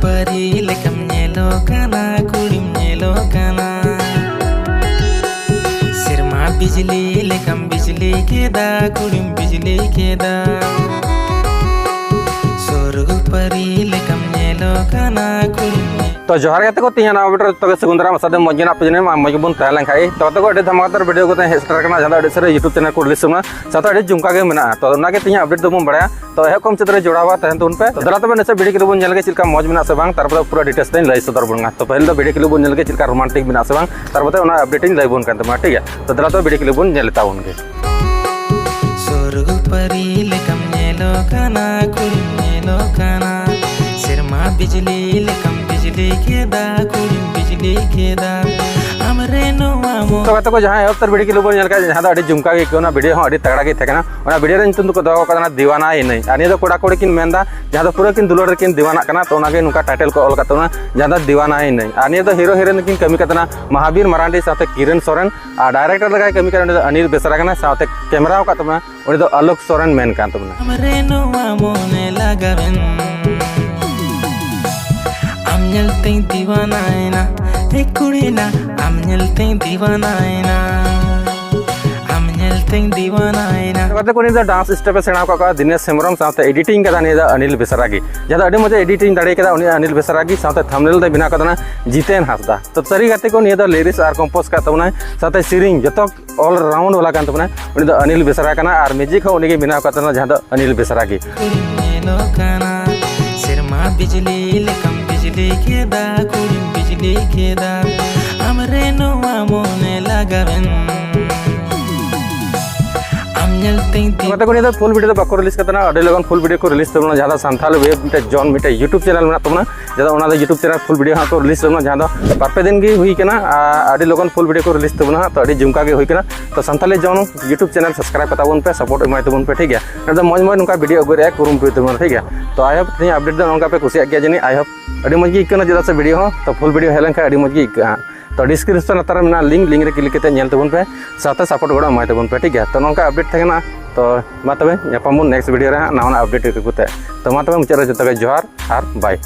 pari lekam nyelo kana kulim nyelo kana sirma bijli lekam bijli keda kulim bijli keda sorgu pari lekam nyelo kana kulim तो जोहार गते को तीन better तो सगुंदरा मसादे मजना पजने मजबून तहलन खाई तो तो अडे धमाकेदार वीडियो को हेस्टर करना जहां अडे सरे यूट्यूब चैनल को रिलीज ना साथ अडे जुमका के मेना तो उनाके तीन अपडेट दो बन बड़ा तो हे कम चित्र जोड़ावा तहन तो उन पे तो दरा तबे नसे वीडियो के बन जल के चिलका मौज मेना से बांग तारपरे पूरा डिटेल्स दिन लई सदर बनगा तो पहले तो वीडियो के बन जल के चिलका रोमांटिक मेना से बांग तारपरे उना अपडेटिंग लई बन कान तमा ठीक है तो दरा तो वीडियो के बन जलता उनके sorgu pari lekam nyelo kana kulim nyelo kana sirma bijli lekam bijli keda kulim bijli keda amre no amo तो गते को जहां अब तर वीडियो के बन जल के जहां अडे जुमका के कोना वीडियो अडे तगड़ा के थकना ओना वीडियो रे नितुन को दो कना दीवाना ही नहीं आनी तो कोड़ा कोड़ी किन मेंदा जहां पूरा किन दुलर किन दीवाना कना तो ओना के नुका टाइटल को ऑल कतना जहां दीवाना ही नहीं आनी तो हीरो हीरोइन किन कमी कतना महावीर मरांडी साथे किरण सोरेन आ डायरेक्टर लगा कमी करन अनिल बेसरा कना साथे कैमरा का तमा उनी तो आलोक सोरेन मेन कान तमना amre no amo ne lagaven amnyal tei diwana aina ek kurina amnyal tei diwana aina amnyal tei diwana aina गते को नि डांस स्टेप सेना का दिनेश हेमरम साथे एडिटिंग कदा नि अनिल बेसरागी जहां अडे मजे एडिटिंग दाड़े कदा उनी अनिल बेसरागी साथे थंबनेल दे बिना कदना जितेन हासदा तो सरी गते को नि लिरिक्स आर कंपोज का तबना साथे सिरिंग जतो ऑल राउंड वाला कान तबना उनी अनिल बेसरा कना आर म्यूजिक हो उनी के बिना कदना जहां Anil बेसरागी kulim nyelo kana sirma bijli lekam bijli keda kulim bijli keda amre no amo ne lagaven amnyal tei गते को नि फुल वीडियो तो बाको रिलीज कतना अडे लगन फुल वीडियो को रिलीज तबना जहां संथाल वेब मिटे जॉन मिटे यूट्यूब चैनल में तबना जहां ओना दो यूट्यूब चैनल फुल वीडियो हां को रिलीज तबना जहां दो परपे दिन गी हुई केना अडे लगन फुल वीडियो को रिलीज तबना तो अडे जुमका के हुई केना तो Santhali John YouTube channel subscribe करता बन पे सपोर्ट एमाय तबन पे ठीक है तो मौज मौज नुका वीडियो अगरे कुरुम पे तबन ठीक है तो आई होप नि अपडेट दो नंका पे खुशी गया जनी आई होप अडे मौज गी इकना जदा से वीडियो हो तो फुल वीडियो हेलन का अडे मौज गी इका तो डिस्क्रिप्शन अतर में लिंक रे क्लिक करते नेल तबन पे साथे सपोर्ट गोड़ा एमाय तबन पे ठीक है तो नंका अपडेट थेना तो मा तबे नेक्स्ट वीडियो रे नावना अपडेट को तो मा तबे मुचारे जतो जोहार आर बाय।